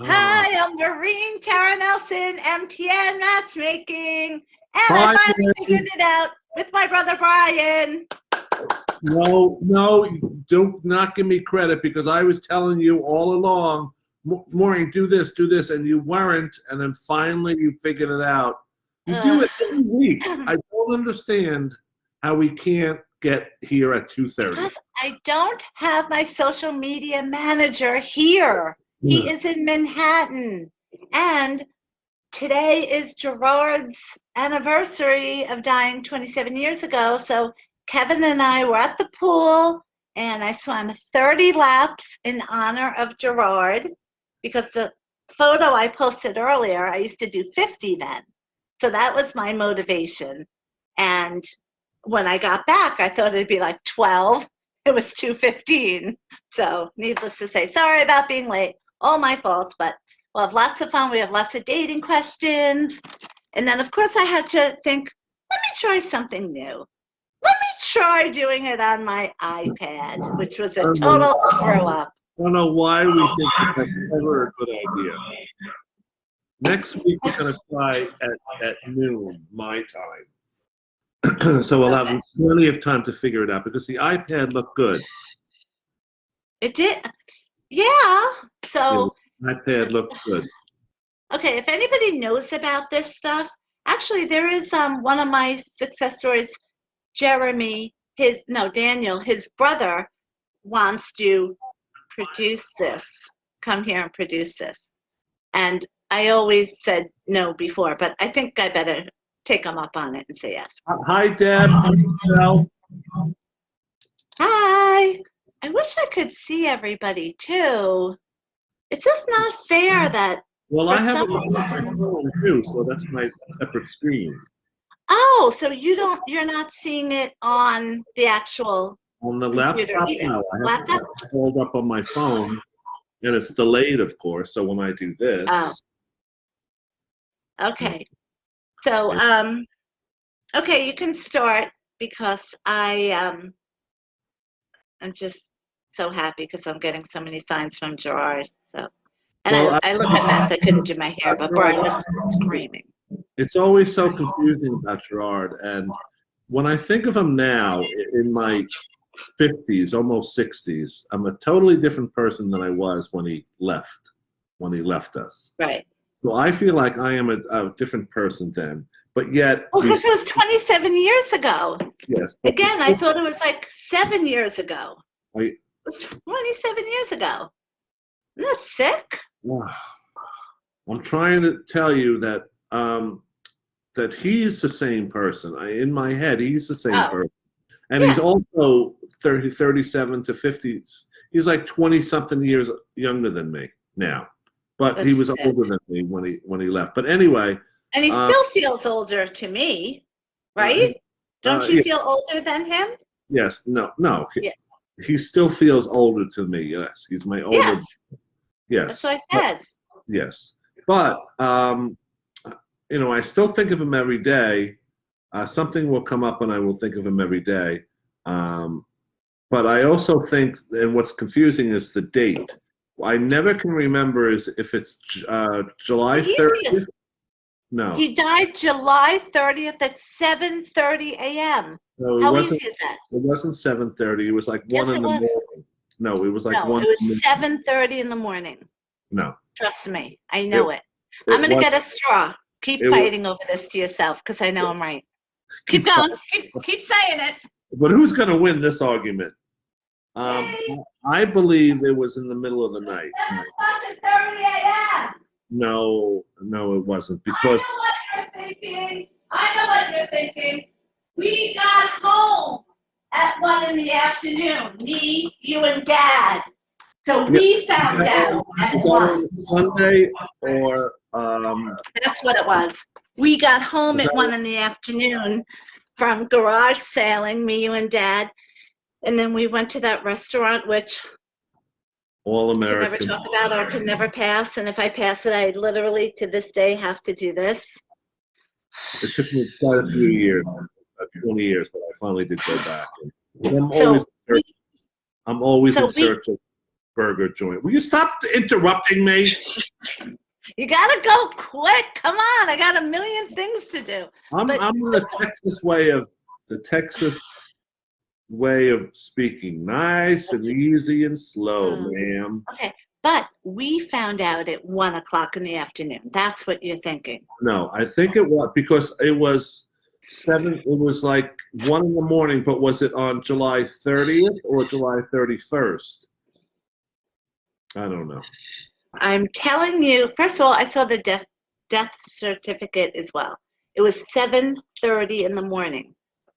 Hi, I'm Maureen Tara Nelson, MTN Matchmaking, and Hi, I finally Maureen. figured it out with my brother Brian. No, do not give me credit because I was telling you all along, Maureen, do this, and you weren't, and then finally you figured it out. You do it every week. I don't understand how we can't get here at 2:30. Because I don't have my social media manager here. He is in Manhattan. And today is Gerard's anniversary of dying 27 years ago. So Kevin and I were at the pool, and I swam 30 laps in honor of Gerard, because the photo I posted earlier, I used to do 50 then. So that was my motivation. And when I got back, I thought it'd be like 12. It was 2:15. So needless to say, sorry about being late. All my fault, but we'll have lots of fun. We have lots of dating questions. And then, of course, I had to think, let me try something new. Let me try doing it on my iPad, which was a total screw up. I don't know why we think that's ever a good idea. Next week, we're going to try at noon, my time. So we'll have plenty of time to figure it out because the iPad looked good. It did? Yeah. So the iPad looked good. Okay, if anybody knows about this stuff, actually there is one of my success stories, Daniel, his brother wants to produce this, come here and produce this. And I always said no before, but I think I better take him up on it and say yes. Hi, Deb. Hi. I wish I could see everybody too. It's just not fair that. Well, I have it on my phone too, so that's my separate screen. Oh, so you're not seeing it on the actual on the laptop now. I have it pulled up on my phone, and it's delayed, of course. So when I do this, okay. So okay, you can start because I'm just so happy because I'm getting so many signs from Gerard. So, and well, I look a mess. I couldn't do my hair, but Brian was screaming. It's always so confusing about Gerard, and when I think of him now, in my 50s, almost 60s, I'm a totally different person than I was when he left us. Right. So I feel like I am a different person then, but yet. Well, because it was 27 years ago. Yes. Again, I thought it was like 7 years ago. It was 27 years ago. Isn't that sick? I'm trying to tell you that that he's the same person. In my head, he's the same person. And he's also 37 to 50s. He's like 20-something years younger than me now. But he was older than me when he left. But anyway. And he still feels older to me, right? Don't you feel older than him? Yes. No. He still feels older to me, yes. He's my older. Yes. That's what I said. Yes. But, I still think of him every day. Something will come up and I will think of him every day. But I also think, and what's confusing is the date. I never can remember if it's July 30th. No. He died July 30th at 7:30 a.m. No, How easy is that? It wasn't 7:30. It was like 1 in the morning. No, it was like 1. No, it was 7:30 in the morning. No. Trust me, I know it. I'm going to get a straw. Keep fighting over this to yourself because I know I'm right. Keep going. Keep saying it. But who's going to win this argument? I believe it was in the middle of the night. 7:30 a.m. No, it wasn't because. I know what you're thinking. We got home at 1 in the afternoon. Me, you, and Dad. So we found out at 1. Sunday or. That's what it was. We got home at 1 in the afternoon from garage sailing, me, you, and Dad. And then we went to that restaurant, which All American. I can never talk about or can never pass. And if I pass it, I literally, to this day, have to do this. It took me quite a few years, 20 years, but I finally did go back. And I'm always in search of burger joint. Will you stop interrupting me? You gotta go quick. Come on, I got a million things to do. I'm the Texas way of speaking, nice and easy and slow, ma'am. Okay, but we found out at 1 o'clock in the afternoon. That's what you're thinking. No, I think it was because it was 7. It was like 1 in the morning. But was it on July 30th or July 31st? I don't know. I'm telling you. First of all, I saw the death certificate as well. It was 7:30 in the morning.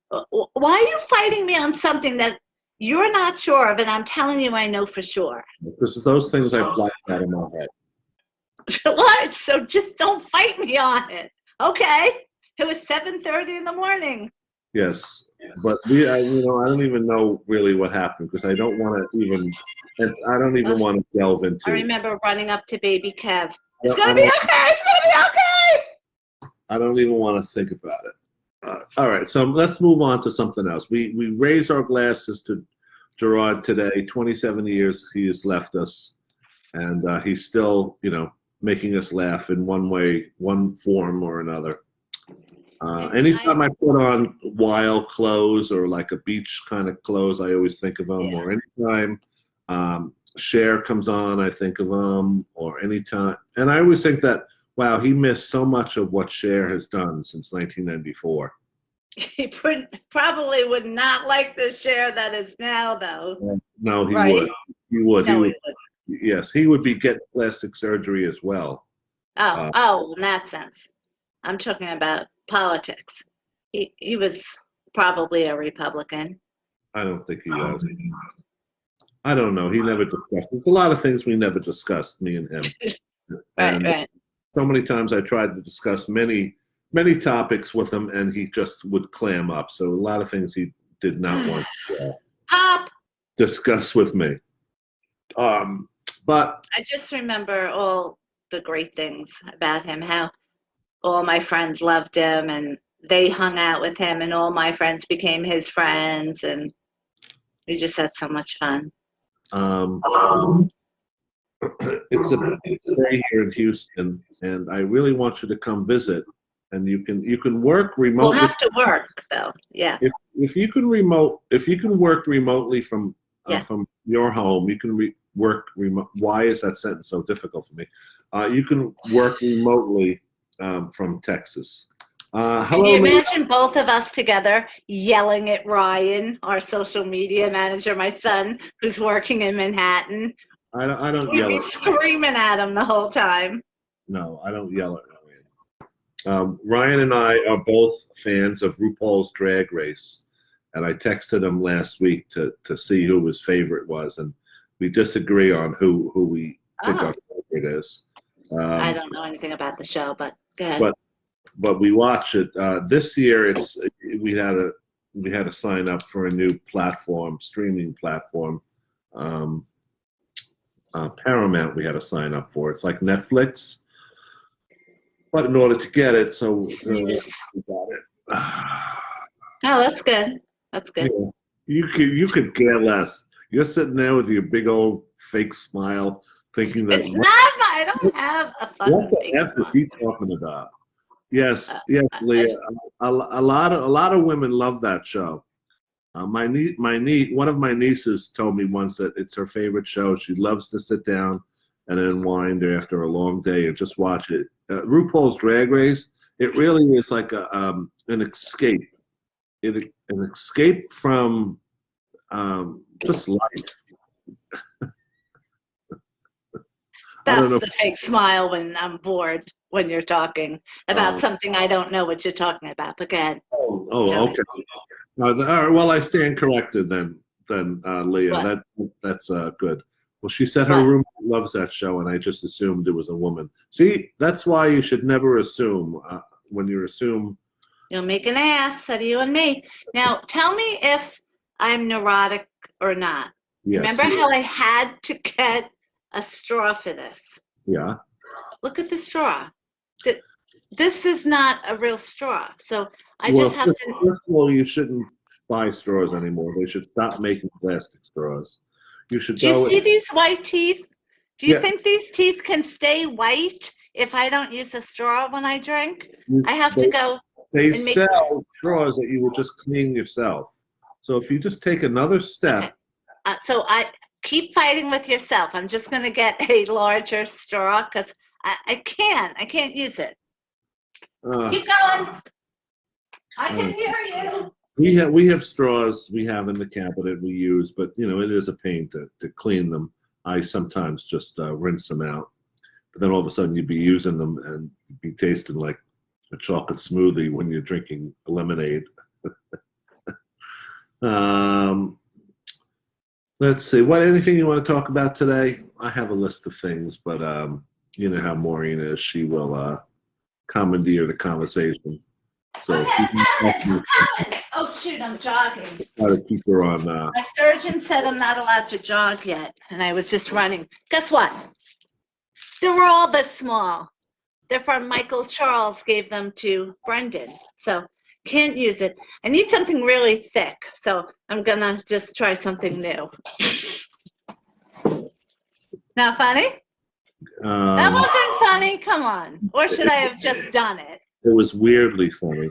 Why are you fighting me on something that you're not sure of, and I'm telling you I know for sure? Because those things I blacked out of my head. What? So just don't fight me on it, okay? It was 7:30 in the morning. Yes, but I don't even know really what happened because I don't want to even. I don't even want to delve into. I remember running up to baby Kev. It's gonna be okay. It's gonna be okay. I don't even want to think about it. All right, so let's move on to something else. We raise our glasses to Gerard today. 27 years he has left us, and he's still, making us laugh in one way, one form or another. Anytime I put on wild clothes or like a beach kind of clothes, I always think of him. Yeah. Or anytime Cher comes on, I think of him. Or anytime, and I always think that, wow, he missed so much of what Cher has done since 1994. He probably would not like the Cher that is now, though. No, he right? would. He would. No, he would. Yes, he would be getting plastic surgery as well. In that sense. I'm talking about politics. He was probably a Republican. I don't think he was. I don't know. He never discussed. There's a lot of things we never discussed, me and him. Right. So many times I tried to discuss many topics with him, and he just would clam up. So a lot of things he did not want to discuss with me. But I just remember all the great things about him, how all my friends loved him, and they hung out with him, and all my friends became his friends, and we just had so much fun. It's a day here in Houston, and I really want you to come visit. And you can work remotely. We'll have to work, though. Yeah. If you can work remotely from your home, you can work remote. Why is that sentence so difficult for me? You can work remotely from Texas. Can you imagine both of us together yelling at Ryan, our social media manager, my son, who's working in Manhattan? I don't We'd yell. be screaming at him the whole time. No, I don't yell at Ryan. Ryan and I are both fans of RuPaul's Drag Race, and I texted him last week to see who his favorite was, and we disagree on who we think our favorite is. I don't know anything about the show, but go ahead. But we watch it. This year, we had to sign up for a new streaming platform. Paramount, we had to sign up for. It's like Netflix, but in order to get it, so we got it. Oh, that's good. That's good. Yeah. You could care less. You're sitting there with your big old fake smile, thinking that. It's not. I don't have a fucking. What the F is he talking about? Yes, Leah. A lot of women love that show. My niece, one of my nieces told me once that it's her favorite show. She loves to sit down and unwind after a long day and just watch it. RuPaul's Drag Race, it really is like an escape. An escape from just life. That's the fake smile when I'm bored, when you're talking about something I don't know what you're talking about. But go ahead. Okay. All right, well, I stand corrected then, Leah. That's good. Well, she said her roommate loves that show, and I just assumed it was a woman. See, that's why you should never assume. When you assume, you'll make an ass out of you and me. Now, tell me if I'm neurotic or not. Yes, remember how I had to get a straw for this? Yeah. Look at the straw. This is not a real straw. So I just have to. First of all, you shouldn't buy straws anymore. They should stop making plastic straws. You should Do you go. see these white teeth? Do you Yeah. think these teeth can stay white if I don't use a straw when I drink? I have to go They and make. sell straws that you will just clean yourself. So if you just take another step. Okay. So I keep fighting with yourself. I'm just going to get a larger straw because I can't use it. Keep going. I can hear you. We have straws we have in the cabinet we use, but you know it is a pain to clean them. I sometimes just rinse them out, but then all of a sudden you'd be using them and you'd be tasting like a chocolate smoothie when you're drinking lemonade. Let's see. Anything you want to talk about today? I have a list of things, but you know how Maureen is. She will commandeer the conversation. So oh shoot, I'm jogging. Try to keep her on. My surgeon said I'm not allowed to jog yet, and I was just running. Guess what? They're all this small. They're from Michael Charles gave them to Brendan, so can't use it. I need something really thick, so I'm gonna just try something new. Not funny? That wasn't funny. Come on, or should I have just done it? It was weirdly funny.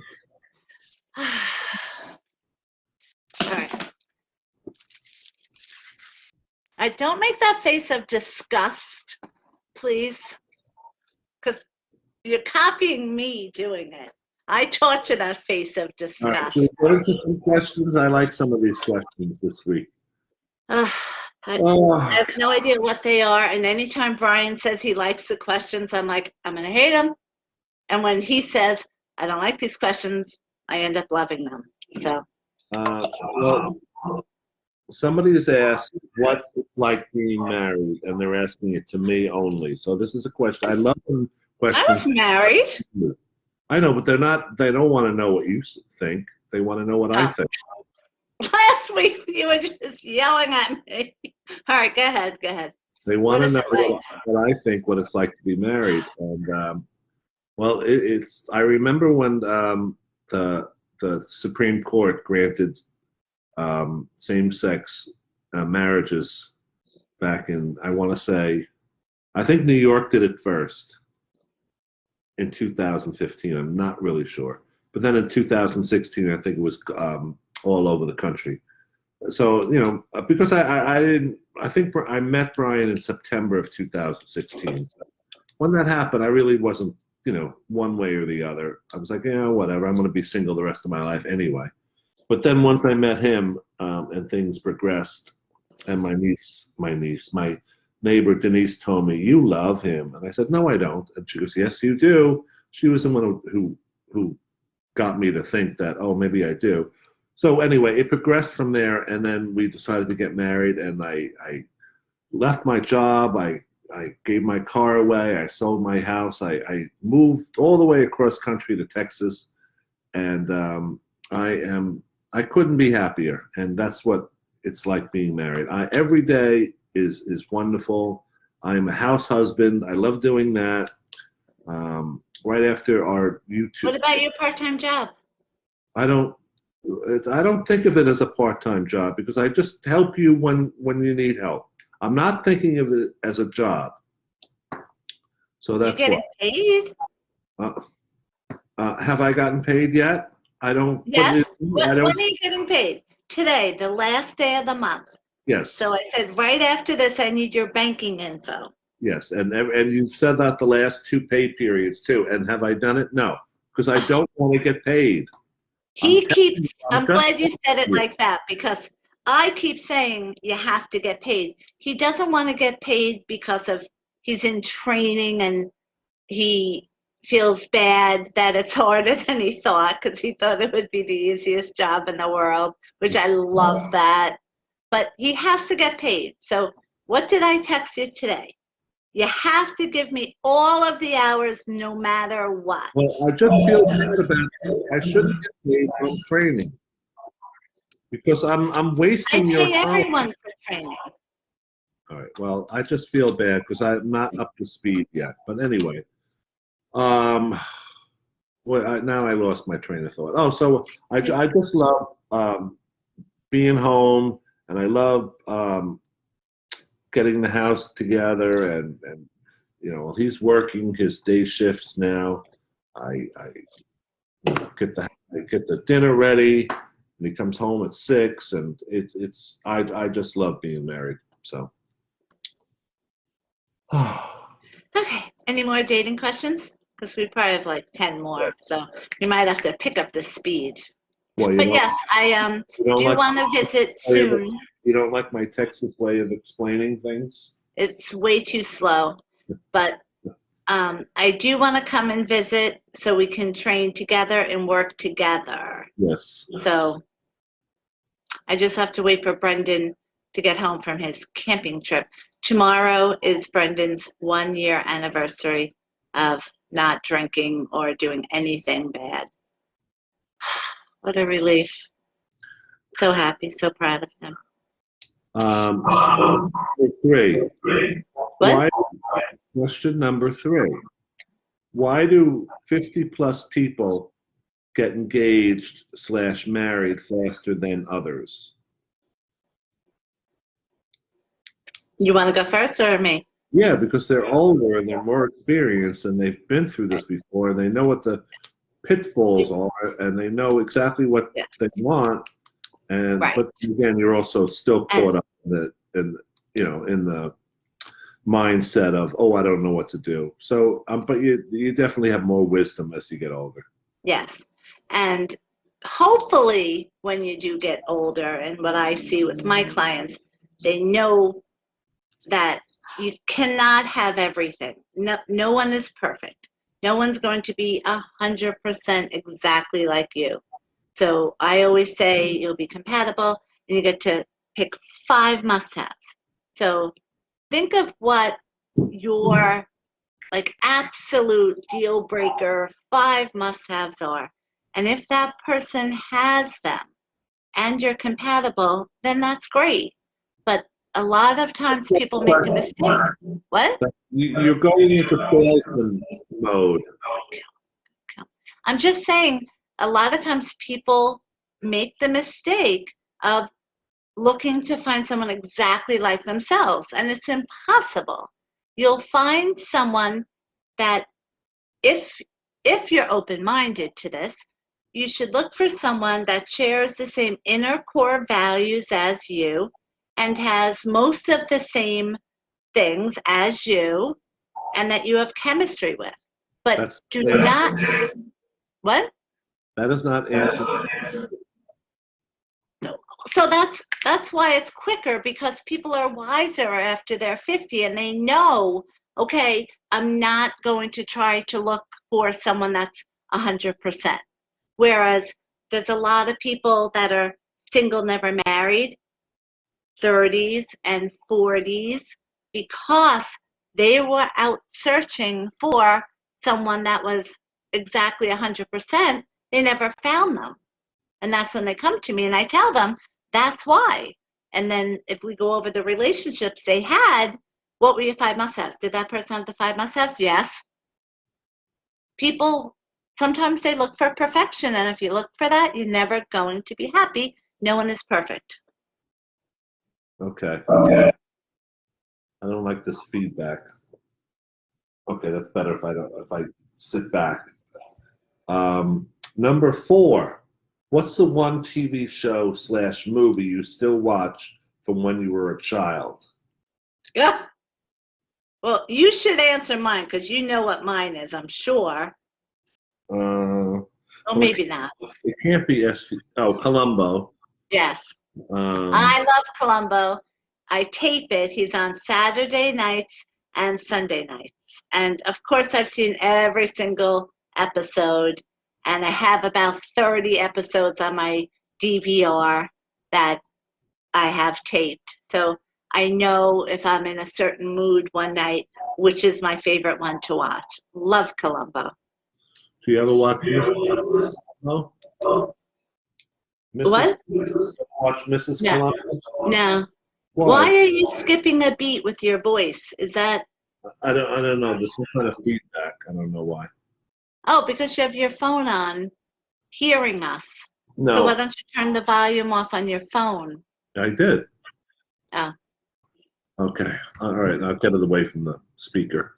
All right. I don't make that face of disgust, please, because you're copying me doing it. I taught you that face of disgust. All right, so go into some questions. I like some of these questions this week. I have no idea what they are, and anytime Brian says he likes the questions, I'm like, I'm going to hate them. And when he says, I don't like these questions, I end up loving them. So. Well, somebody has asked what it's like being married, and they're asking it to me only. So this is a question. I love when questions. I was married. I know, but they don't want to know what you think. They want to know what I think. Last week you were just yelling at me. All right, go ahead. They want to know what I think, what it's like to be married. And well, it's. I remember when the Supreme Court granted same-sex marriages back in, I want to say, I think New York did it first in 2015. I'm not really sure. But then in 2016, I think it was all over the country. So, you know, because I think I met Brian in September of 2016. So when that happened, I really wasn't, you know, one way or the other. I was like, yeah, whatever. I'm going to be single the rest of my life anyway. But then once I met him and things progressed, and my neighbor Denise told me, you love him. And I said, no, I don't. And she goes, yes, you do. She was the one who got me to think that, oh, maybe I do. So anyway, it progressed from there, and then we decided to get married, and I left my job. I gave my car away. I sold my house. I moved all the way across country to Texas, and I couldn't be happier. And that's what it's like being married. Every day is wonderful. I'm a house husband. I love doing that. Right after our YouTube. What about your part-time job? I don't think of it as a part-time job because I just help you when you need help. I'm not thinking of it as a job. So that's You're getting paid? Have I gotten paid yet? I don't. Yes. When are you getting paid? Today, the last day of the month. Yes. So I said, right after this, I need your banking info. Yes, and you've said that the last 2 pay periods too. And have I done it? No, because I don't want to get paid. I'm glad you said it like that because I keep saying you have to get paid. He doesn't want to get paid because of he's in training and he feels bad that it's harder than he thought because he thought it would be the easiest job in the world, which I love that. But he has to get paid. So what did I text you today? You have to give me all of the hours no matter what. Well, I just feel bad about it. I shouldn't get paid from training because I'm wasting your time. I pay everyone for training. All right. Well, I just feel bad because I'm not up to speed yet. But anyway, now I lost my train of thought. Oh, so I just love being home, and I love getting the house together, and you know, he's working his day shifts now. I get the dinner ready, and he comes home at 6, and I just love being married. So. Okay. Any more dating questions? Because we probably have like 10 more, so we might have to pick up the speed. Well, But yes, I do want to visit soon. You don't like my Texas way of explaining things? It's way too slow, but I do want to come and visit so we can train together and work together. Yes. So I just have to wait for Brendan to get home from his camping trip. Tomorrow is Brendan's 1-year anniversary of not drinking or doing anything bad. What a relief. So happy, so proud of him. Three. What? Question number 3. Why do 50+ people get engaged / married faster than others? You want to go first or me? Yeah, because they're older and they're more experienced and they've been through this before, and they know what the pitfalls are, and they know exactly what they want. And but again, you're also still caught up in the mindset of, oh, I don't know what to do. So, but you definitely have more wisdom as you get older. Yes, and hopefully when you do get older, and what I see with my clients, they know that you cannot have everything. No one is perfect. No one's going to be 100% exactly like you. So I always say you'll be compatible, and you get to pick 5 must-haves. So think of what your like absolute deal breaker 5 must-haves are. And if that person has them and you're compatible, then that's great. But a lot of times people make a mistake. What? You're going into salesman mode. I'm just saying, a lot of times people make the mistake of looking to find someone exactly like themselves, and it's impossible. You'll find someone that, if you're open-minded to this, you should look for someone that shares the same inner core values as you and has most of the same things as you, and that you have chemistry with. But do not. What? That is not answer. So that's why it's quicker, because people are wiser after they're 50 and they know, okay, I'm not going to try to look for someone that's 100%. Whereas there's a lot of people that are single, never married, 30s and 40s, because they were out searching for someone that was exactly 100%. They never found them. And that's when they come to me and I tell them that's why. And then if we go over the relationships they had, what were your 5 must-haves? Did that person have the 5 must-haves? Yes. People, sometimes they look for perfection. And if you look for that, you're never going to be happy. No one is perfect. Okay. I don't like this feedback. Okay, that's better if I sit back. Number 4. What's the one TV show / movie you still watch from when you were a child? Yeah. Well, you should answer mine because you know what mine is, I'm sure. Oh, maybe not. It can't be Columbo. Yes. I love Columbo. I tape it. He's on Saturday nights and Sunday nights. And of course, I've seen every single episode. And I have about 30 episodes on my DVR that I have taped. So I know if I'm in a certain mood one night, which is my favorite one to watch. Love Columbo. Do you ever watch Mrs. Columbo? What? Watch Mrs. Columbo? No. Why are you skipping a beat with your voice? Is that? I don't know. There's some kind of feedback. I don't know why. Oh, because you have your phone on, hearing us. No. So why don't you turn the volume off on your phone? I did. Oh. Okay. All right. I'll get it away from the speaker.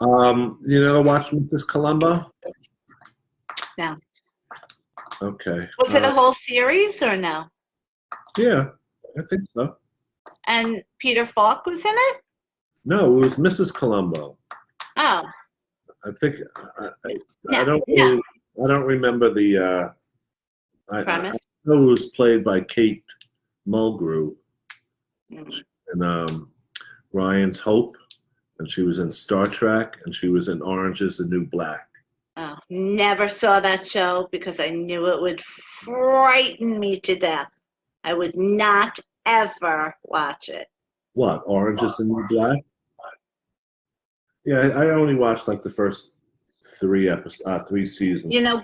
You never watch Mrs. Columbo? No. Okay. Was it a whole series or no? Yeah, I think so. And Peter Falk was in it? No, it was Mrs. Columbo. Oh. I think No, I don't no. I don't remember the Premise? I know it was played by Kate Mulgrew Mm. and Ryan's Hope, and she was in Star Trek, and she was in Orange is the New Black. Oh, never saw that show because I knew it would frighten me to death. I would not ever watch it. What, Orange is the New Black? Yeah, I only watched like the first three seasons. You know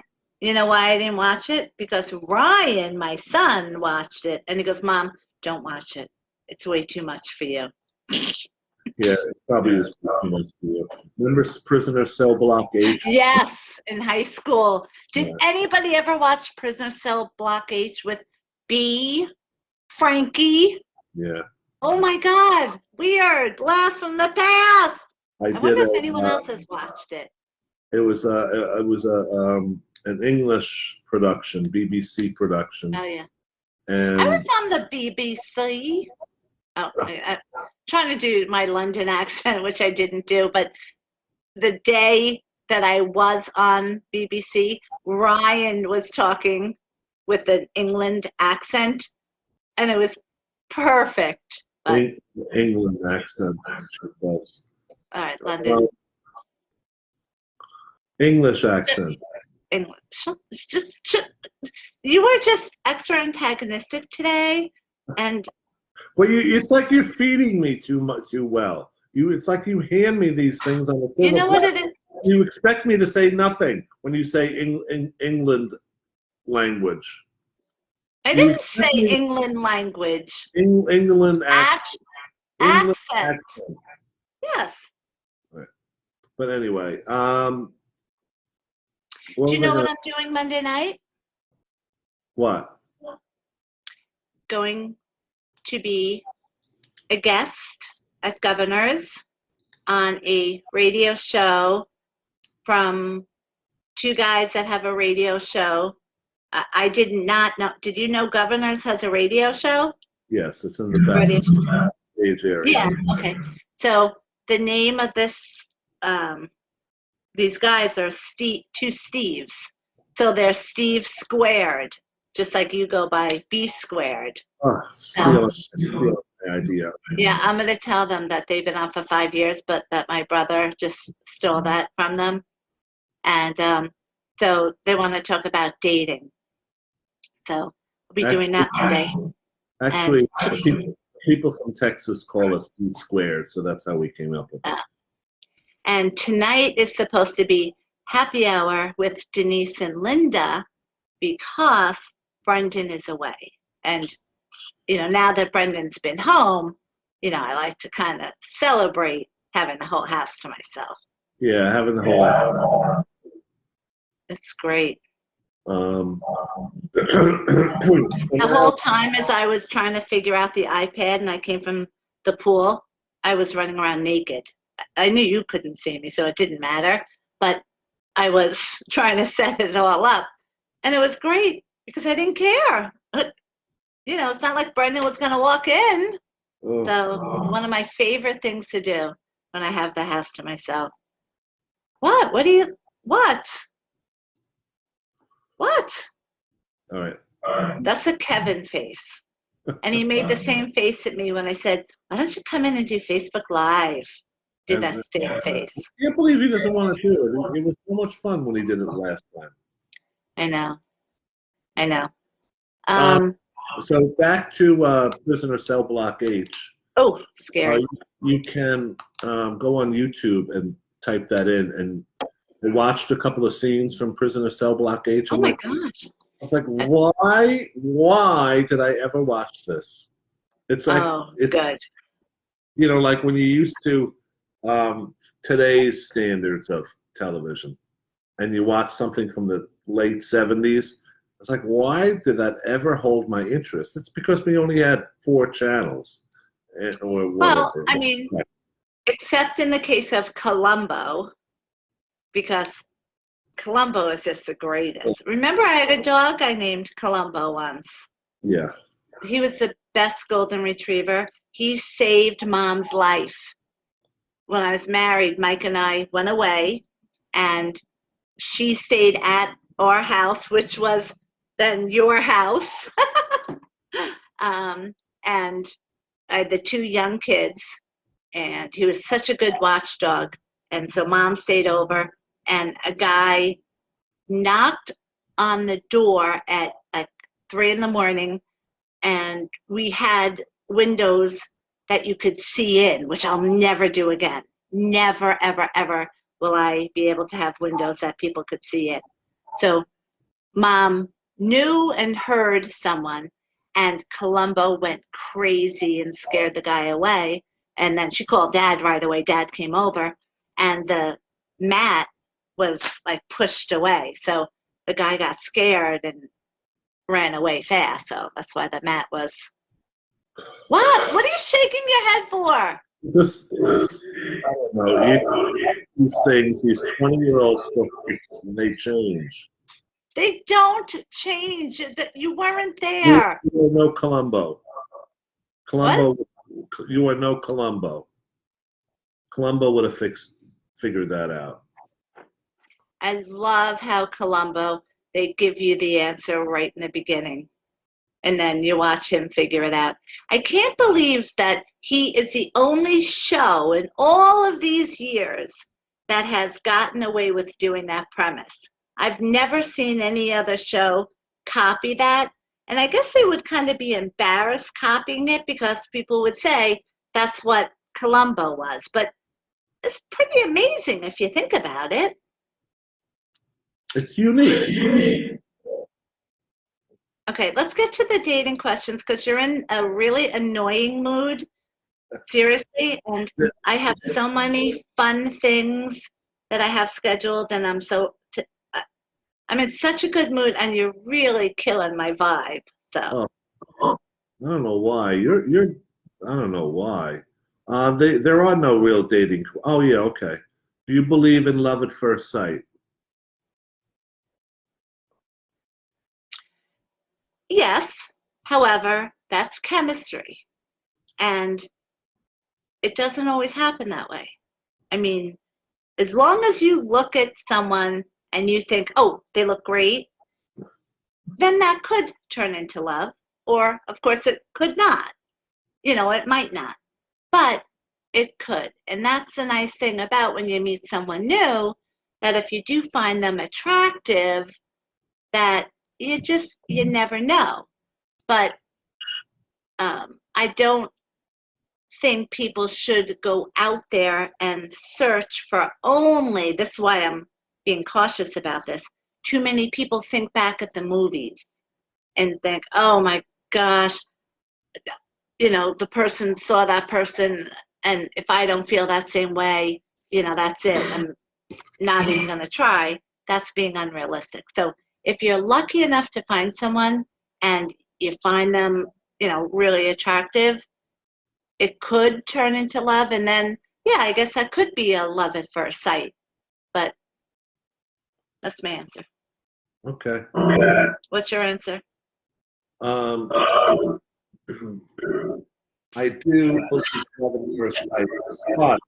why I didn't watch it? Because Ryan, my son, watched it, and he goes, "Mom, don't watch it. It's way too much for you." Yeah, it probably is too much for you. Remember Prisoner Cell Block H? Yes, in high school. Did Yeah. anybody ever watch Prisoner Cell Block H with B, Frankie? Yeah. Oh my God, weird. Blast from the past. I did wonder if anyone else has watched it. It was an English production, BBC production. Oh yeah. And I was on the BBC. Oh, I'm trying to do my London accent, which I didn't do, but the day that I was on BBC, Ryan was talking with an England accent, and it was perfect. But, England accent. all right, London. English accent. English. You were just extra antagonistic today, and Well, it's like you're feeding me too well. It's like you hand me these things on the silver you know what it platter. is? You expect me to say nothing when you say England language. I didn't say England language. England accent. Yes. Right. But anyway, do you know what I'm doing Monday night? What? Going to be a guest at Governor's on a radio show from two guys that have a radio show. I did not know. Did you know Governor's has a radio show? Yes, it's in the back stage area. Yeah, okay. So the name of these guys are two Steves. So they're Steve Squared, just like you go by B Squared. Oh, stealing my idea. Yeah, I'm going to tell them that they've been on for 5 years, but that my brother just stole that from them. And so they want to talk about dating. So we'll be doing that today. Actually, people from Texas call us B Squared, so that's how we came up with it. And tonight is supposed to be happy hour with Denise and Linda because Brendan is away. And, now that Brendan's been home, I like to kind of celebrate having the whole house to myself. Yeah, having the whole house. It's great. The whole time as I was trying to figure out the iPad and I came from the pool, I was running around naked. I knew you couldn't see me, so it didn't matter. But I was trying to set it all up. And it was great because I didn't care. It's not like Brendan was going to walk in. So one of my favorite things to do when I have the house to myself. What? What? All right. That's a Kevin face. And he made the same face at me when I said, why don't you come in and do Facebook Live? Did that same face. I can't believe he doesn't want to do it. It was so much fun when he did it last time. I know. So back to Prisoner Cell Block H. Oh, scary. You can go on YouTube and type that in, and I watched a couple of scenes from Prisoner Cell Block H. Oh my gosh. I was like, why did I ever watch this? It's like, it's good. Like when you used to today's standards of television, and you watch something from the late 70s. It's like, why did that ever hold my interest? It's because we only had 4 channels, or Well, whatever. I mean, except in the case of Columbo, because Columbo is just the greatest. Remember, I had a dog I named Columbo once. Yeah. He was the best golden retriever. He saved Mom's life. When I was married, Mike and I went away, and she stayed at our house, which was then your house. And I had the 2 young kids, and he was such a good watchdog. And so Mom stayed over, and a guy knocked on the door at like 3 a.m, and we had windows that you could see in, which I'll never do again. Never, ever, ever will I be able to have windows that people could see in. So Mom knew and heard someone, and Columbo went crazy and scared the guy away. And then she called Dad right away. Dad came over, and the mat was like pushed away. So the guy got scared and ran away fast. So that's why the mat was. What? What are you shaking your head for? Just, I don't know. These things, these 20-year-old stories, they change. They don't change. You weren't there. You are no Columbo. What? You are no Columbo. Columbo would have figured that out. I love how Columbo, they give you the answer right in the beginning, and then you watch him figure it out. I can't believe that he is the only show in all of these years that has gotten away with doing that premise. I've never seen any other show copy that. And I guess they would kind of be embarrassed copying it because people would say that's what Columbo was. But it's pretty amazing if you think about it. It's unique. Okay, let's get to the dating questions because you're in a really annoying mood. Seriously. And I have so many fun things that I have scheduled, and I'm in such a good mood, and you're really killing my vibe. So I don't know why. I don't know why. There are no real dating. Oh yeah, okay. Do you believe in love at first sight? yes, however, that's chemistry, and it doesn't always happen that way. I mean, as long as you look at someone and you think, oh, they look great, then that could turn into love. Or, of course, it could not. It might not, but it could. And that's the nice thing about when you meet someone new, that if you do find them attractive, that you never know. But I don't think people should go out there and search for only, this is why I'm being cautious about this. Too many people think back at the movies and think, oh my gosh, the person saw that person, and if I don't feel that same way, that's it. I'm not even going to try. That's being unrealistic. So if you're lucky enough to find someone and you find them, really attractive, it could turn into love. And then, yeah, I guess that could be a love at first sight. But that's my answer. Okay. What's your answer? I do believe love at first sight, but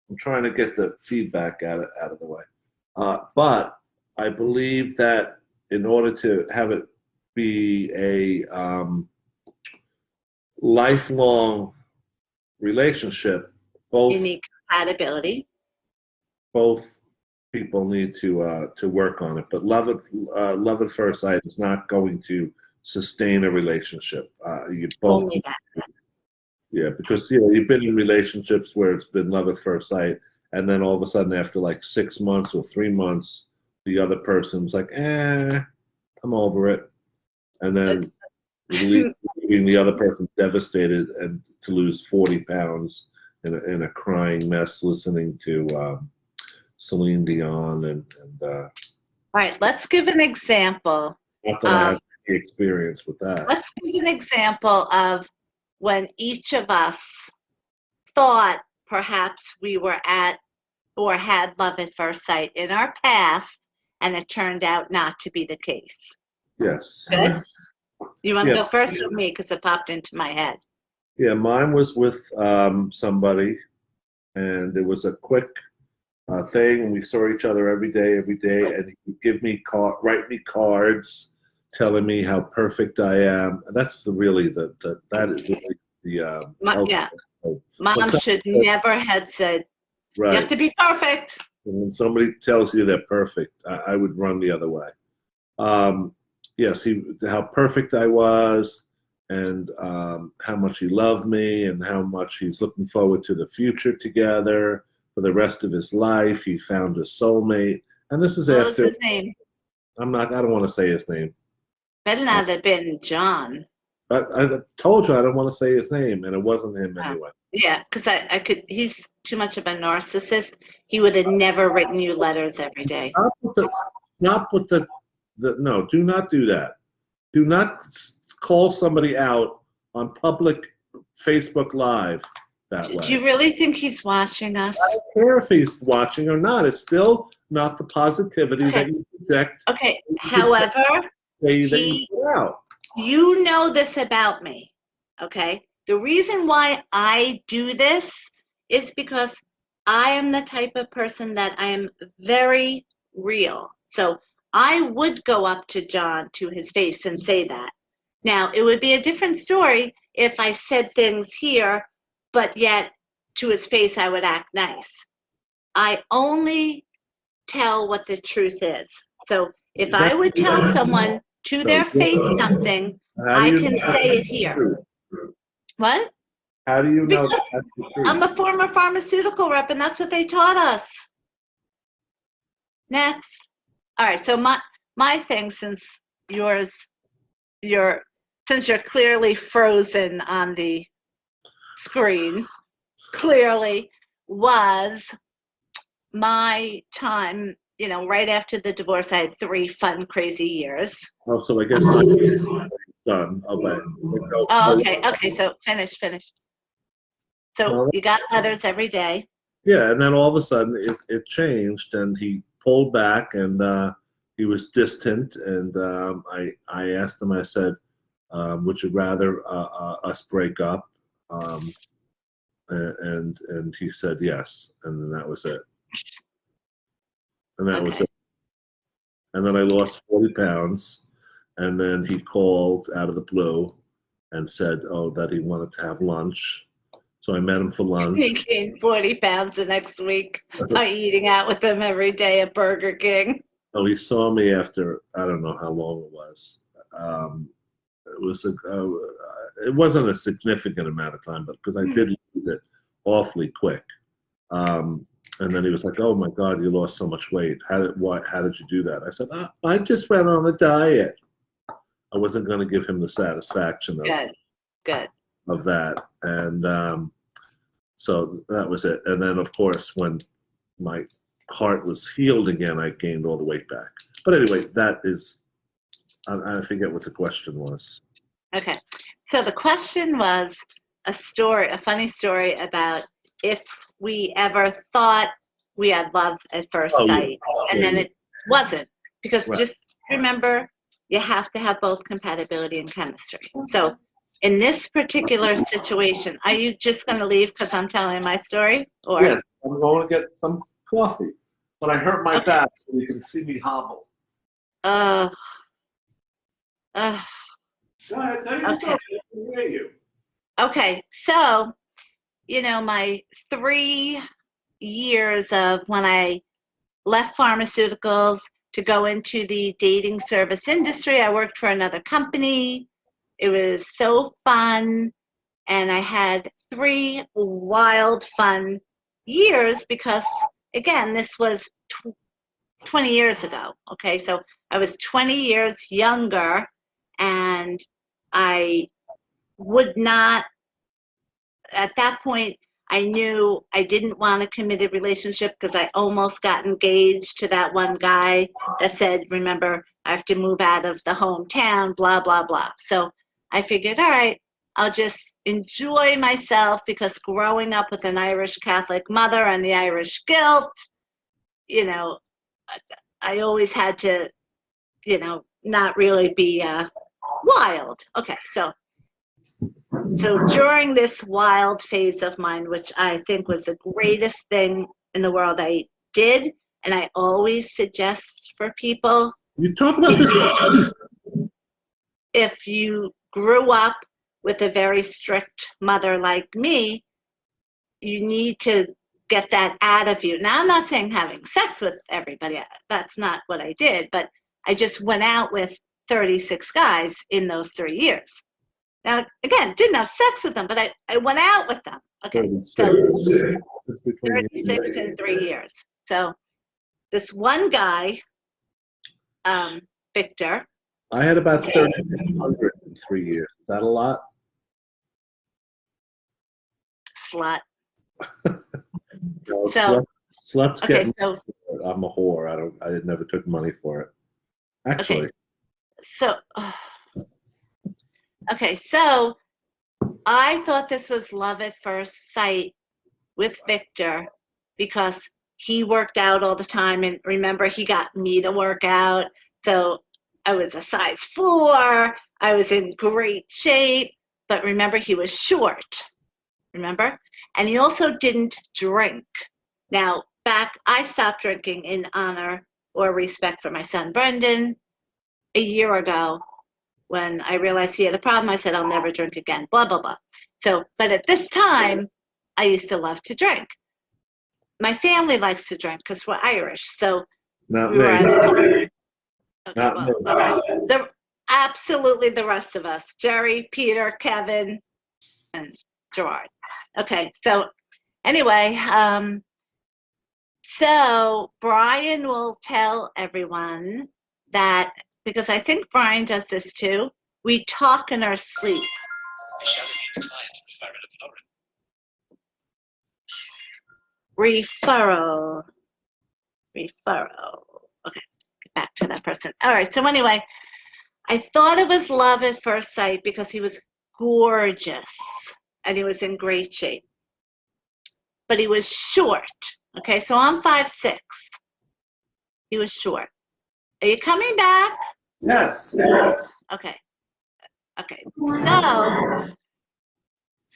I'm trying to get the feedback out of the way. But I believe that in order to have it be a lifelong relationship, Unique compatibility. Both people need to work on it. But love at first sight is not going to sustain a relationship. You both Only that. Yeah, because you've been in relationships where it's been love at first sight, and then all of a sudden, after like 6 months or 3 months, the other person's like, I'm over it, and then leaving the other person devastated and to lose 40 pounds in a crying mess, listening to Celine Dion and all right, let's give an example. not that I have any experience with that. Let's give an example of when each of us thought perhaps we were at or had love at first sight in our past, and it turned out not to be the case. Yes. Good? You want to Yeah. go first or me? Because it popped into my head. Yeah, mine was with somebody, and it was a quick thing. We saw each other every day, and he would give me write me cards, telling me how perfect I am. And that's really that is really the Mom should never have said, right. You have to be perfect. And when somebody tells you they're perfect, I would run the other way. Yes, how perfect I was, and how much he loved me, and how much he's looking forward to the future together for the rest of his life. He found a soulmate, and this is What after. was his name? I don't want to say his name. Better not have been John. I told you I don't want to say his name, and it wasn't him anyway. Yeah, because I could. He's too much of a narcissist. He would have never written you letters every day. Not with the no. Do not do that. Do not call somebody out on public Facebook Live that way. Do you really think he's watching us? I don't care if he's watching or not. It's still not the positivity that you project. Okay. However, you know this about me. Okay. The reason why I do this is because I am the type of person that I am very real. So I would go up to John to his face and say that. Now, it would be a different story if I said things here, but yet to his face I would act nice. I only tell what the truth is. So if I would tell someone to their face something, I can say it here. What? How do you know that's the truth? I'm a former pharmaceutical rep, and that's what they taught us. Next. All right, so my thing, since you're clearly frozen on the screen, clearly was my time, right after the divorce. I had 3 fun, crazy years. Oh, so I guess I'm done. Oh, okay, so finish. So you got letters every day. Yeah, and then all of a sudden it changed, and he pulled back, and he was distant, and I asked him, I said, would you rather us break up? And he said yes, and then that was it. And that was it. And then I lost 40 pounds, and then he called out of the blue and said, that he wanted to have lunch. So I met him for lunch. He gained 40 pounds the next week by eating out with him every day at Burger King. Oh, he saw me after, I don't know how long it was. It wasn't a significant amount of time, but because I did lose it awfully quick. And then he was like, "Oh my God, you lost so much weight. How did you do that?" I said, "I just went on a diet." I wasn't going to give him the satisfaction of that, and so that was it. And then, of course, when my heart was healed again, I gained all the weight back. But anyway, that is, I forget what the question was. Okay, so the question was a funny story about if we ever thought we had love at first sight, and then it wasn't. Because just remember, you have to have both compatibility and chemistry. So in this particular situation, are you just going to leave because I'm telling my story? Or? Yes, I'm going to get some coffee. But I hurt my back, so you can see me hobble. Go ahead, tell your story. I can hear you. Okay, so, my 3 years of when I left pharmaceuticals to go into the dating service industry, I worked for another company. It was so fun, and I had 3 wild, fun years because, again, this was 20 years ago, okay? So I was 20 years younger, and I would not, at that point, I knew I didn't want a committed relationship because I almost got engaged to that one guy that said, remember, I have to move out of the hometown, blah, blah, blah. So I figured, all right, I'll just enjoy myself, because growing up with an Irish Catholic mother and the Irish guilt, you know, I always had to, you know, not really be wild. Okay, so during this wild phase of mine, which I think was the greatest thing in the world I did, and I always suggest for people, You talk about this. if you grew up with a very strict mother like me, you need to get that out of you. Now, I'm not saying having sex with everybody. That's not what I did, but I just went out with 36 guys in those 3 years. Now, again, didn't have sex with them, but I went out with them. Okay, 36. so It's between 36 in 3 years. So this one guy, Victor. I had about 3,600 in 3 years. Is that a lot? Slut. No, So, sluts okay, get. so I'm a whore. I never took money for it. Actually. okay. So okay, so I thought this was love at first sight with Victor, because he worked out all the time, and remember, he got me to work out. So I was a size 4. I was in great shape, but remember, he was short. Remember? And he also didn't drink. Now, I stopped drinking in honor or respect for my son Brendan a year ago. When I realized he had a problem, I said, I'll never drink again, blah, blah, blah. So, but at this time, I used to love to drink. My family likes to drink because we're Irish. So Not we were at me. okay, Not well, me. absolutely the rest of us, Jerry, Peter, Kevin, and Gerard. Okay, so anyway, so Brian will tell everyone that, because I think Brian does this too, we talk in our sleep. Referral. Okay, get back to that person. All right, so anyway, I thought it was love at first sight because he was gorgeous and he was in great shape. But he was short. Okay, so I'm 5'6". He was short. Are you coming back? Yes. Okay. So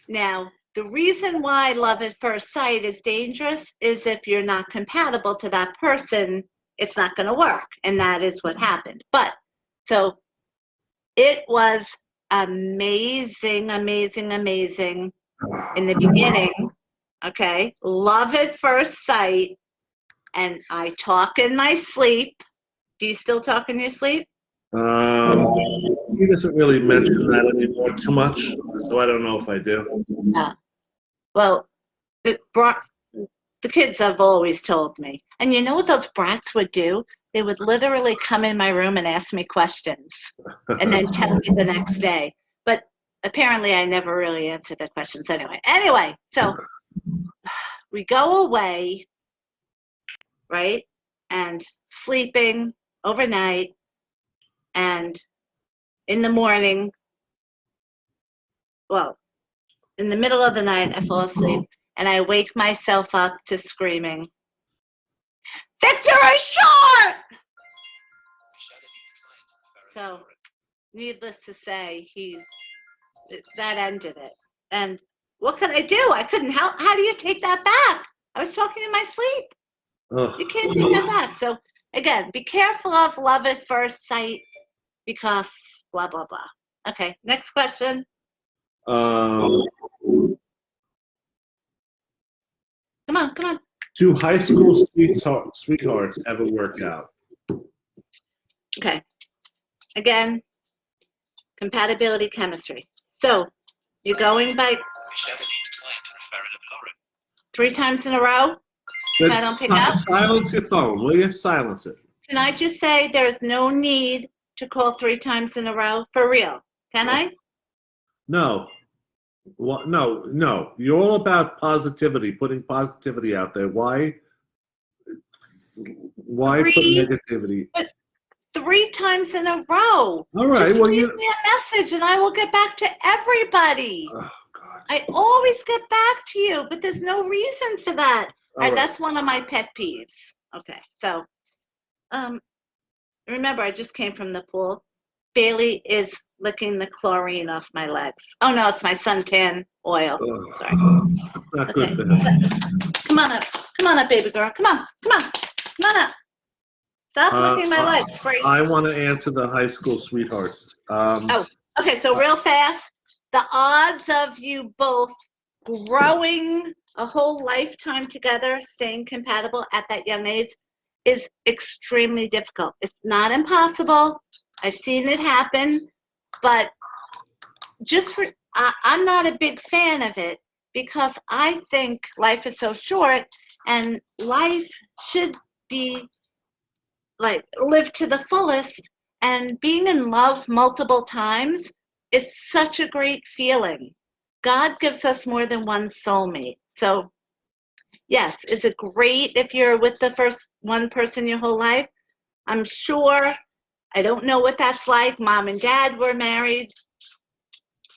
now the reason why love at first sight is dangerous is if you're not compatible to that person, it's not going to work. And that is what happened. But so it was amazing in the beginning. Okay. Love at first sight. And I talk in my sleep. Do you still talk in your sleep? He doesn't really mention that anymore too much, so I don't know if I do. Well, the kids have always told me. And you know what those brats would do? They would literally come in my room and ask me questions and then tell me the next day. But apparently I never really answered the questions anyway. Anyway, so we go away, right? And sleeping overnight, and in the morning, well, in the middle of the night, I fall asleep and I wake myself up to screaming, "Victor is short!" So, needless to say, that ended it. And what could I do? I couldn't help. How do you take that back? I was talking in my sleep. You can't take that back. So, again, be careful of love at first sight because blah, blah, blah. Okay, next question. Come on. Do high school sweethearts ever work out? Okay. Again, compatibility, chemistry. So, you're going by 3 times in a row? If I don't pick up? Silence your phone, will you? Silence it. Can I just say there's no need to call 3 times in a row? For real. Can I? No. Well, no. You're all about positivity, putting positivity out there. Why put negativity? But 3 3 times in a row. All right. Just Well, leave me a message and I will get back to everybody. Oh God. I always get back to you, but there's no reason for that. All right, right. that's one of my pet peeves. Okay, so remember, I just came from the pool. Bailey is licking the chlorine off my legs. Oh no, it's my suntan oil. Sorry. Not good for him. So, come on up, baby girl. Come on up. Stop licking my legs, Grace. I want to answer the high school sweethearts. Okay, so real fast, the odds of you both growing a whole lifetime together, staying compatible at that young age is extremely difficult. It's not impossible. I've seen it happen, but I'm not a big fan of it because I think life is so short and life should be like lived to the fullest, and being in love multiple times is such a great feeling. God gives us more than one soulmate. So yes, is it great if you're with the first one person your whole life? I'm sure. I don't know what that's like. Mom and dad were married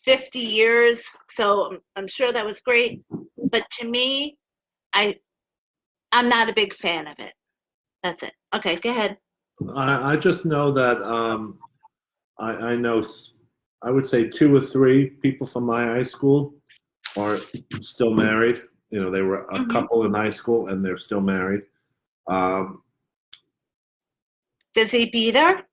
50 years, so I'm sure that was great. But to me, I'm not a big fan of it. That's it. Okay, go ahead. I just know that I know, I would say 2 or 3 people from my high school are still married. You know, they were a couple in high school and they're still married. Does he beat her?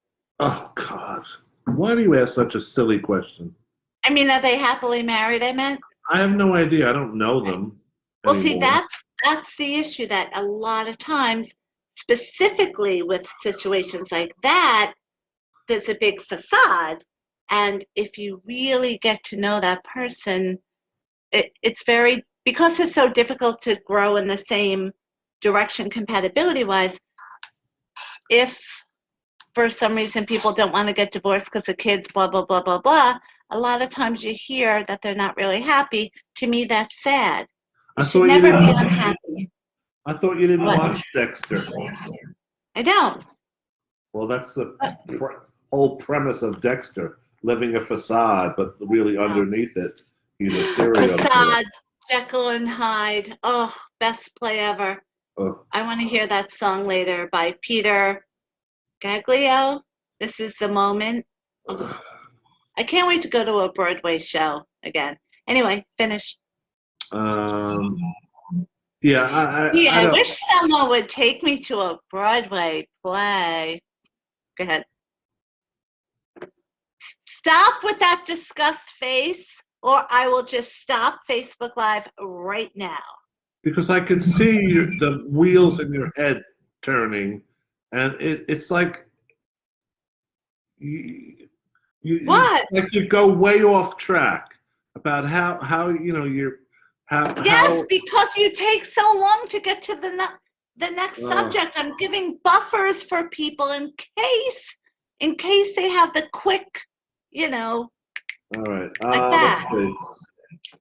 Oh God, why do you ask such a silly question? I mean, are they happily married, I meant? I have no idea. I don't know them Well, anymore. see, that's the issue, that a lot of times, specifically with situations like that, there's a big facade. And if you really get to know that person, it's because it's so difficult to grow in the same direction compatibility-wise, if for some reason people don't want to get divorced because the kids, blah, blah, blah, blah, blah, a lot of times you hear that they're not really happy. To me, that's sad. You should never be unhappy. I thought you didn't watch Dexter. I don't. Well, that's the whole premise of Dexter, living a facade, but really underneath it, he's a serial killer. Facade, Jekyll and Hyde. Oh, best play ever. Oh. I want to hear that song later by Peter Gaglio. This is the moment. Oh, I can't wait to go to a Broadway show again. Anyway, finish. Yeah, I wish someone would take me to a Broadway play. Go ahead. Stop with that disgust face, or I will just stop Facebook Live right now. Because I can see the wheels in your head turning, and it's like what? It's like you go way off track about how you're because you take so long to get to the next subject. I'm giving buffers for people in case they have the quick, All right. Like that.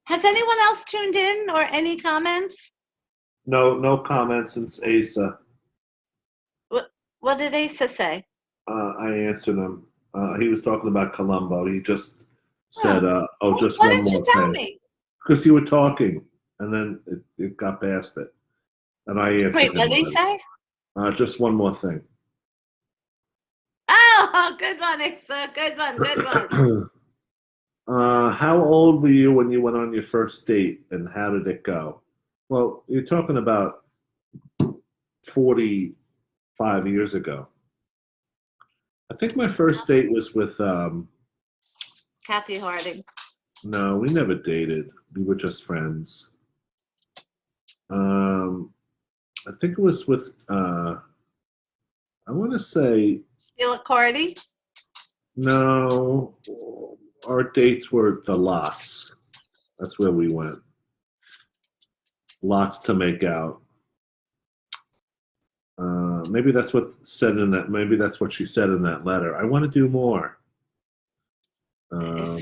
Has anyone else tuned in or any comments? No comments since Asa. What did Asa say? I answered him. He was talking about Columbo. He just said, just why one didn't more you tell thing. me? Because you were talking, and then it got past it. And I answered him. Wait, what did he say? Just one more thing. Oh, good one, Asa. Good one. How old were you when you went on your first date, and how did it go? Well, you're talking about 45 years ago. I think my first date was with Kathy Harding. No, we never dated. We were just friends. I think it was with I want to say Sheila Cordy? No, our dates were the Lots. That's where we went. Lots to make out. Maybe that's what said in that. Maybe that's what she said in that letter. I want to do more. I'm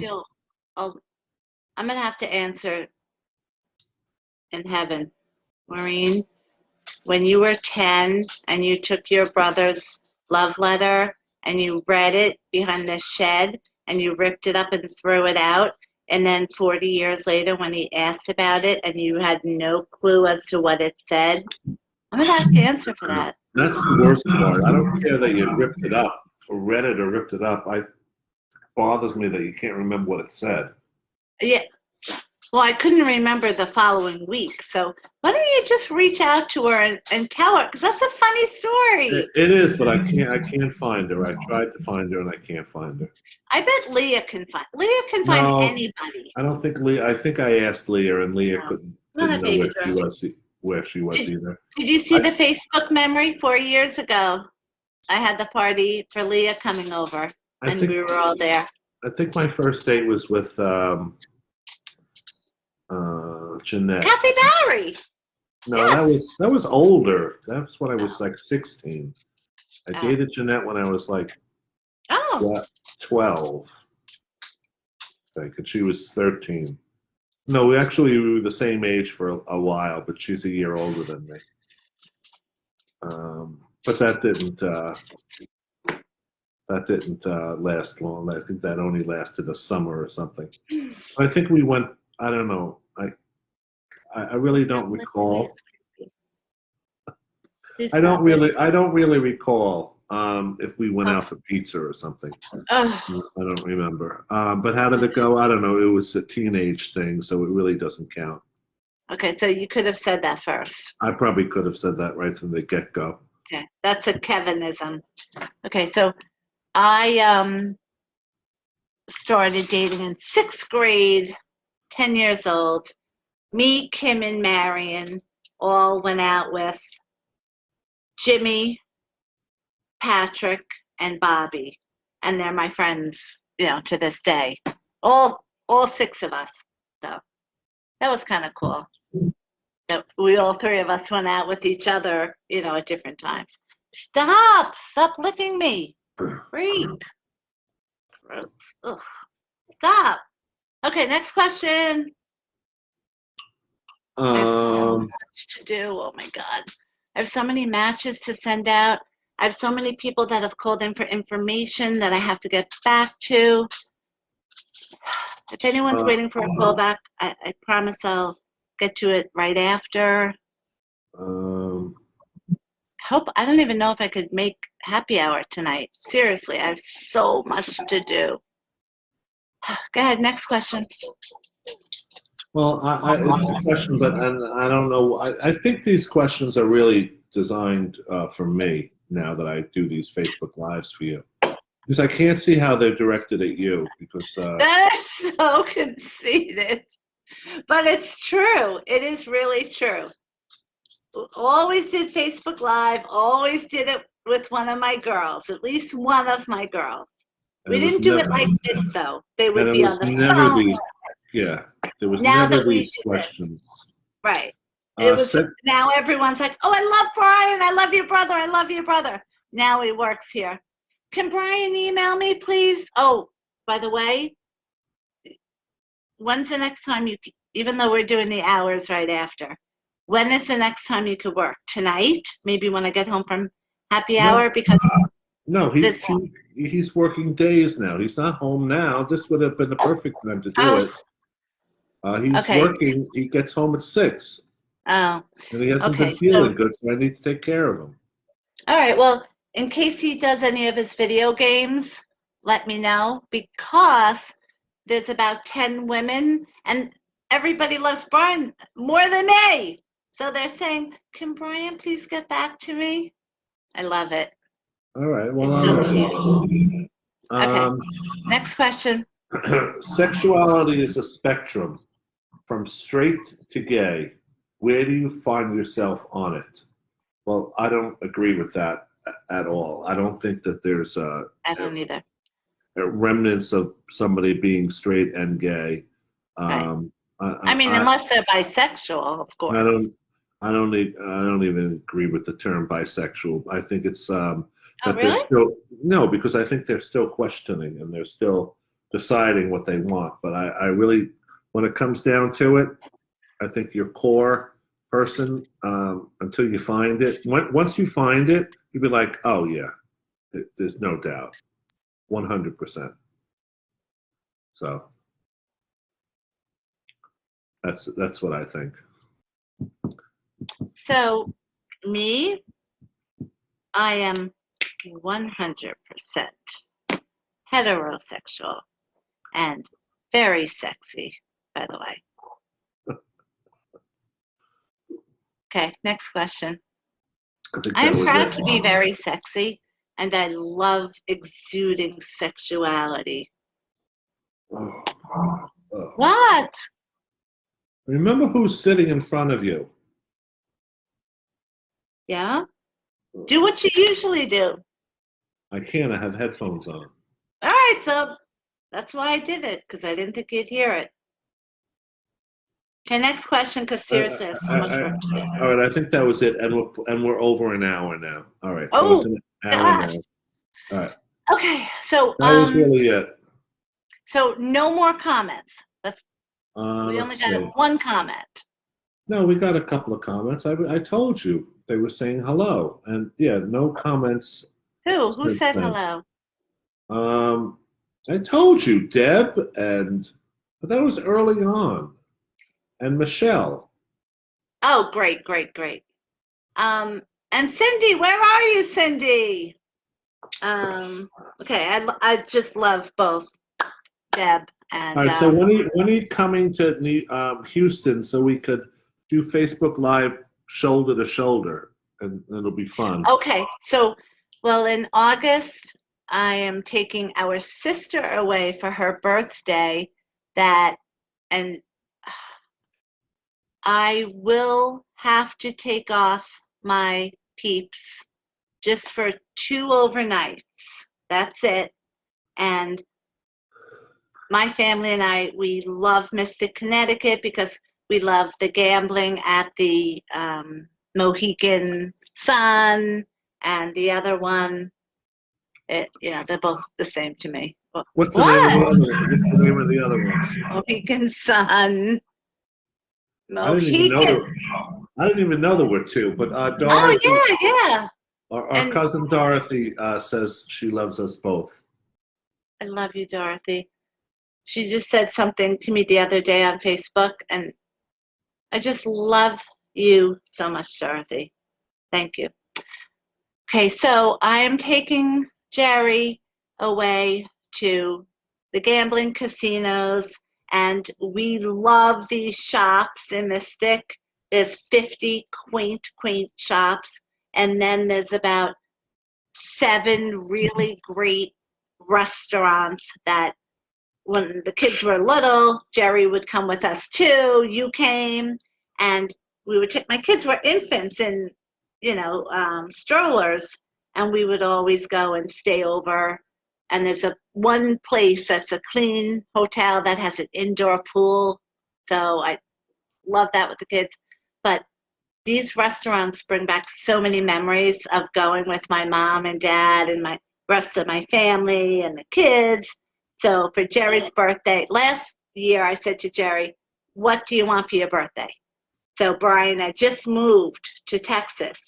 gonna have to answer in heaven, Maureen. When you were 10 and you took your brother's love letter and you read it behind the shed and you ripped it up and threw it out. And then 40 years later, when he asked about it and you had no clue as to what it said, I'm going to have to answer for that. That's the worst part. I don't care that you ripped it up or read it or ripped it up. It bothers me that you can't remember what it said. Yeah. Well, I couldn't remember the following week. So why don't you just reach out to her and tell her? Because that's a funny story. It is, but I can't find her. I tried to find her and I can't find her. I bet Leah can find. Leah can find anybody. I don't think Leah. I think I asked Leah, and Leah couldn't know where she was either. Did you see the Facebook memory 4 years ago? I had the party for Leah coming over, and we were all there. I think my first date was with Jeanette. Kathy Barry. No, yes. that was older. That's when I was like 16. I dated Jeanette when I was like 12. I think, and she was 13. No, we were the same age for a while, but she's a year older than me. But that didn't last long. I think that only lasted a summer or something. I think we went. I don't know. I really don't recall. I don't really recall if we went out for pizza or something. I don't remember. But how did it go? I don't know. It was a teenage thing, so it really doesn't count. Okay, so you could have said that first. I probably could have said that right from the get-go. Okay, that's a Kevinism. Okay, so I started dating in 6th grade, 10 years old. Me, Kim, and Marion all went out with Jimmy, Patrick, and Bobby, and they're my friends, to this day. All 6 of us. So that was kind of cool. That we all 3 of us went out with each other, at different times. Stop licking me. Freak. Gross. Ugh. Stop. Okay, next question. I have so much to do. Oh my God. I have so many matches to send out. I have so many people that have called in for information that I have to get back to. If anyone's waiting for a callback, I promise I'll get to it right after. I don't even know if I could make happy hour tonight. Seriously, I have so much to do. Go ahead, next question. Well, it's a question, but I don't know. I think these questions are really designed for me now that I do these Facebook Lives for you. Because I can't see how they're directed at you. Because that is so conceited. But it's true. It is really true. Always did Facebook Live. Always did it with one of my girls. At least one of my girls. We didn't do it like this, though. They would be on the phone. There was never these questions. Right. It was now everyone's like, oh, I love Brian. I love your brother. I love your brother. Now he works here. Can Brian email me, please? Oh, by the way, when's the next time even though we're doing the hours right after, when is the next time you could work? Tonight? Maybe when I get home from happy hour? Because he's working days now. He's not home now. This would have been the perfect time to do it. He's working. He gets home at 6. Oh. And he hasn't been feeling good, so I need to take care of him. All right. Well, in case he does any of his video games, let me know, because there's about 10 women, and everybody loves Brian more than me. So they're saying, can Brian please get back to me? I love it. All right. Well, okay. Next question. Sexuality is a spectrum from straight to gay. Where do you find yourself on it? Well, I don't agree with that at all. I don't think that there's I don't either. Remnants of somebody being straight and gay. Right. Unless they're bisexual, of course. I don't even agree with the term bisexual. I think it's that really? they're still because I think they're still questioning and they're still deciding what they want. But I really, when it comes down to it, I think your core person, until you find it, once you find it, you'll be like, oh yeah, There's no doubt, 100%. So that's what I think. So me, I am 100% heterosexual and very sexy, by the way. Okay, next question. I am proud to be very sexy, and I love exuding sexuality. What? Remember who's sitting in front of you. Yeah? Do what you usually do. I can't. I have headphones on. All right, so that's why I did it, because I didn't think you'd hear it. Okay, next question, because seriously, I have so much work to do. All right, I think that was it, and we're over an hour now. All right, so it's an hour gosh. now. All right. Okay, so that was really it. So no more comments. We only Let's got see. one comment. No, we got a couple of comments. I told you they were saying hello, and yeah, no comments. Who said hello? I told you, Deb, but that was early on, and Michelle. Oh, great. And Cindy, where are you, Cindy? Okay, I just love both Deb and. All right, so when are you coming to Houston so we could do Facebook Live shoulder to shoulder, and it'll be fun. Okay, so, well, in August, I am taking our sister away for her birthday, and I will have to take off my peeps just for 2 overnights. That's it. And my family and I, we love Mystic, Connecticut because we love the gambling at the Mohegan Sun, and the other one, they're both the same to me. What's the name of the other one? Mohegan Sun. I didn't even know there were two. But Dorothy. Oh yeah. Our cousin Dorothy says she loves us both. I love you, Dorothy. She just said something to me the other day on Facebook, and I just love you so much, Dorothy. Thank you. Okay, so I am taking Jerry away to the gambling casinos, and we love these shops in Mystic. There's 50 quaint shops, and then there's about 7 really great restaurants that when the kids were little, Jerry would come with us too. You came, and we would take, my kids were infants in, strollers, and we would always go and stay over. And there's one place that's a clean hotel that has an indoor pool. So I love that with the kids. But these restaurants bring back so many memories of going with my mom and dad and my rest of my family and the kids. So for Jerry's birthday, last year I said to Jerry, what do you want for your birthday? So Brian had just moved to Texas.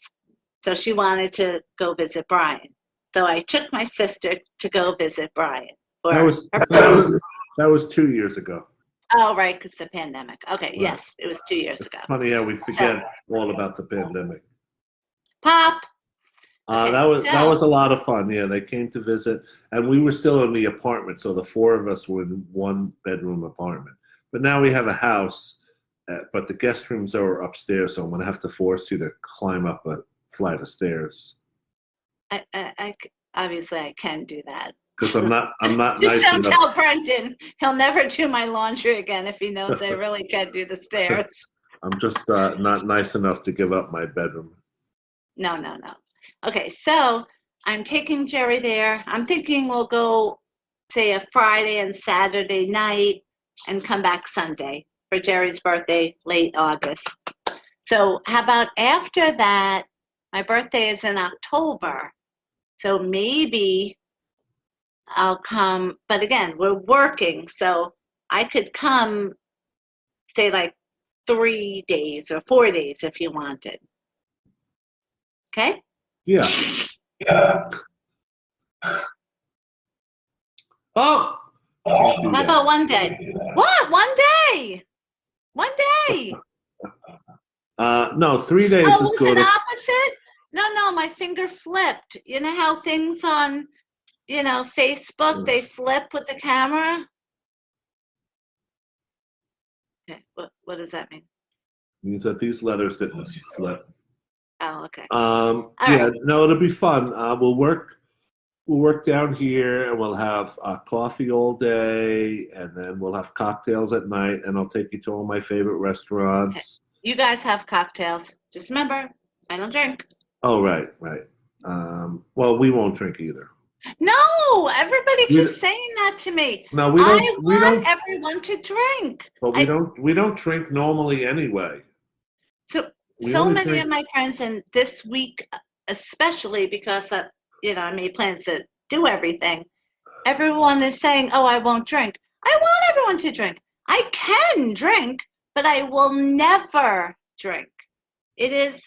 So she wanted to go visit Brian. So I took my sister to go visit Brian. That was 2 years ago. Oh, right, because the pandemic. Okay, right. Yes, it was 2 years ago. Funny how we forget all about the pandemic. Pop. Okay, that was a lot of fun. Yeah, they came to visit, and we were still in the apartment, so the 4 of us were in 1-bedroom apartment. But now we have a house, but the guest rooms are upstairs, so I'm going to have to force you to climb up a flight of stairs. I obviously I can do that. Because I'm not just nice enough. Just don't tell Brendan. He'll never do my laundry again if he knows I really can't do the stairs. I'm just not nice enough to give up my bedroom. No. Okay, so I'm taking Jerry there. I'm thinking we'll go, say, a Friday and Saturday night and come back Sunday for Jerry's birthday, late August. So how about after that? My birthday is in October. So maybe I'll come, but again, we're working, so I could come, say, like 3 days or 4 days if you wanted. Okay? Yeah. Oh, can't do How that. about one day? What? One day? One day? No, 3 days Oh, is was it good. opposite? No, my finger flipped. You know how things on, Facebook, they flip with the camera? Okay, what does that mean? Means that these letters didn't flip. Oh, okay. Yeah, right. no, it'll be fun. We'll work down here, and we'll have coffee all day, and then we'll have cocktails at night, and I'll take you to all my favorite Okay. restaurants. You guys have cocktails. Just remember, I don't drink. Oh, right. Well, we won't drink either. No, everybody We, keeps saying that to me. no, I we want don't, everyone to drink. but we don't drink normally anyway. So We so only many drink. of my friends, and this week especially because I made plans to do everything. Everyone is saying, "Oh, I won't drink." I want everyone to drink. I can drink, but I will never drink. It is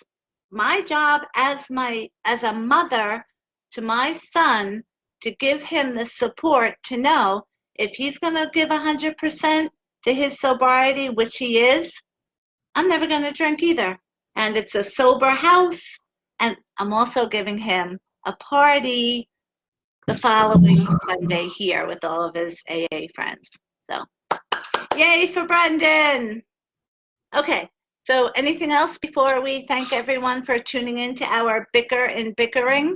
my job as a mother to my son to give him the support to know if he's going to give 100% to his sobriety, which he is, I'm never going to drink either. And it's a sober house. And I'm also giving him a party the following Sunday here with all of his AA friends. So, yay for Brendan. Okay. So, anything else before we thank everyone for tuning in to our bicker and bickering?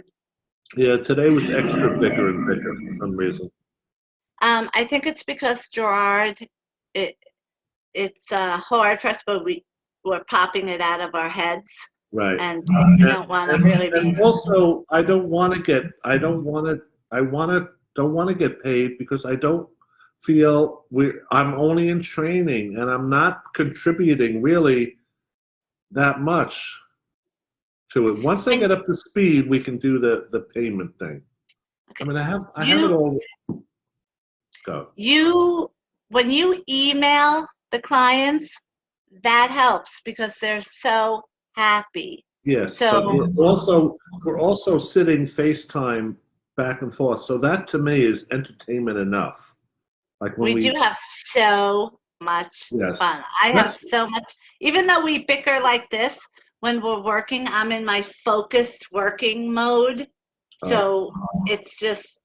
Yeah, today was extra bicker and bicker for some reason. I think it's because Gerard, it's hard for us, but we're popping it out of our heads. Right. And we don't want to really be. And also, I don't want to get. I don't want to. I want to. Don't want to get paid because I don't feel I'm only in training and I'm not contributing really that much to it. Once I get up to speed, we can do the payment thing. Okay. I mean, I have it all. Go. When you email the clients, that helps because they're so happy. Yes, so, but we're also sitting FaceTime back and forth. So that to me is entertainment enough. Like when we do have so much fun. I have so much, even though we bicker like this, when we're working, I'm in my focused working mode. So it's just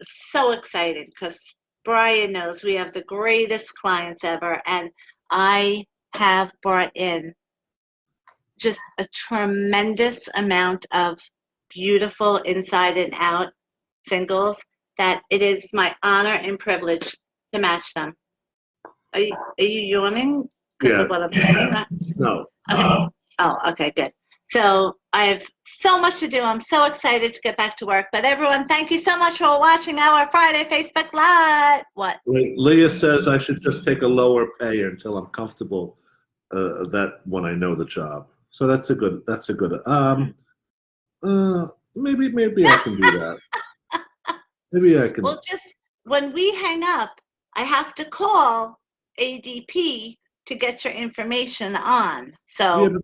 so exciting because Brian knows we have the greatest clients ever. And I have brought in just a tremendous amount of beautiful inside and out singles that it is my honor and privilege to match them. Are you yawning because of what I'm saying? No. Okay. Oh, okay, good. So I have so much to do. I'm so excited to get back to work. But everyone, thank you so much for watching our Friday Facebook Live. What? Leah says I should just take a lower pay until I'm comfortable that when I know the job. So that's a good maybe I can do that. Maybe I can. Well, just when we hang up, I have to call ADP to get your information on. So yeah, but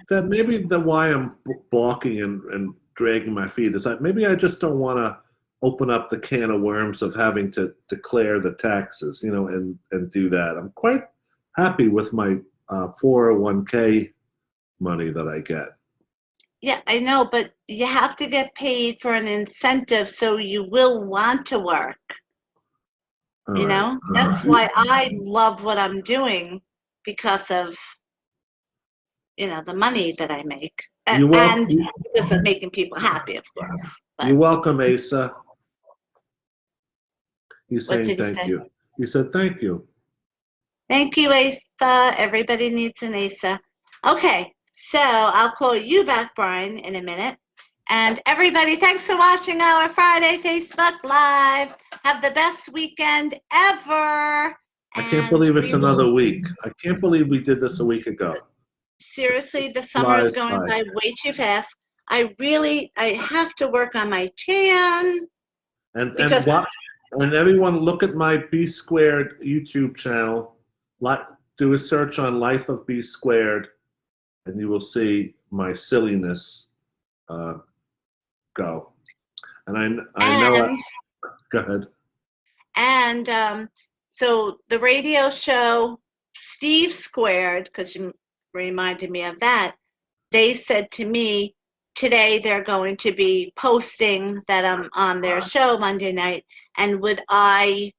that maybe the why I'm balking and dragging my feet is that maybe I just don't want to open up the can of worms of having to declare the taxes, and do that. I'm quite happy with my 401k money that I get. Yeah, I know, but you have to get paid for an incentive, so you will want to work. That's why I love what I'm doing because of, the money that I make. And because of making people happy, of course. But you're welcome, Asa. He's what saying did he thank say? you. He said thank you. Thank you, Asa. Everybody needs an Asa. Okay, so I'll call you back, Brian, in a minute. And everybody, thanks for watching our Friday Facebook Live. Have the best weekend ever. I can't believe it's another week. I can't believe we did this a week ago. Seriously, the summer is going by way too fast. I have to work on my tan. And everyone look at my B Squared YouTube channel. Do a search on Life of B Squared, and you will see my silliness go. And I know. Go ahead. And so the radio show, Steve Squared, because you reminded me of that, they said to me, today they're going to be posting that I'm on their show Monday night, and would I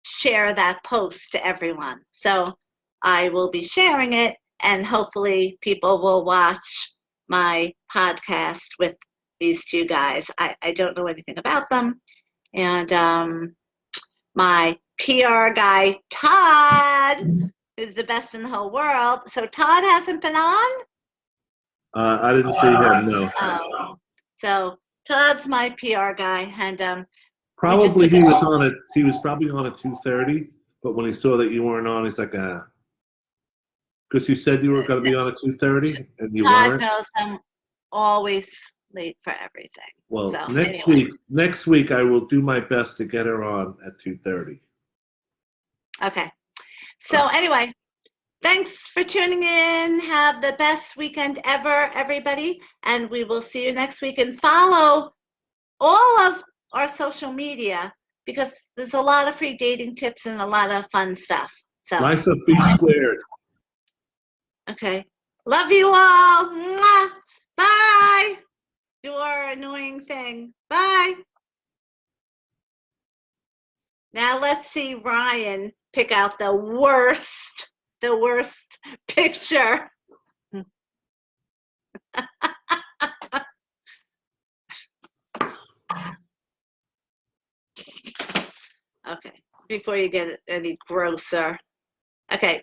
share that post to everyone? So I will be sharing it, and hopefully people will watch my podcast with these two guys. I don't know anything about them. And my PR guy, Todd, who's the best in the whole world. So Todd hasn't been on? I didn't see him, no. Oh. So Todd's my PR guy, and Probably he was on it. He was probably on at 2:30, but when he saw that you weren't on, he's like, because you said you were going to be on at 2:30, and you Todd weren't. knows I'm always late for everything. Well, so, next week I will do my best to get her on at 2:30. Okay. So anyway, thanks for tuning in. Have the best weekend ever, everybody, and we will see you next week. And follow all of our social media, because there's a lot of free dating tips and a lot of fun stuff. So Life of B Squared. Okay. Love you all. Mwah. Bye. Your annoying thing. Bye. Now let's see Ryan pick out the worst picture. Okay, before you get any grosser. Okay.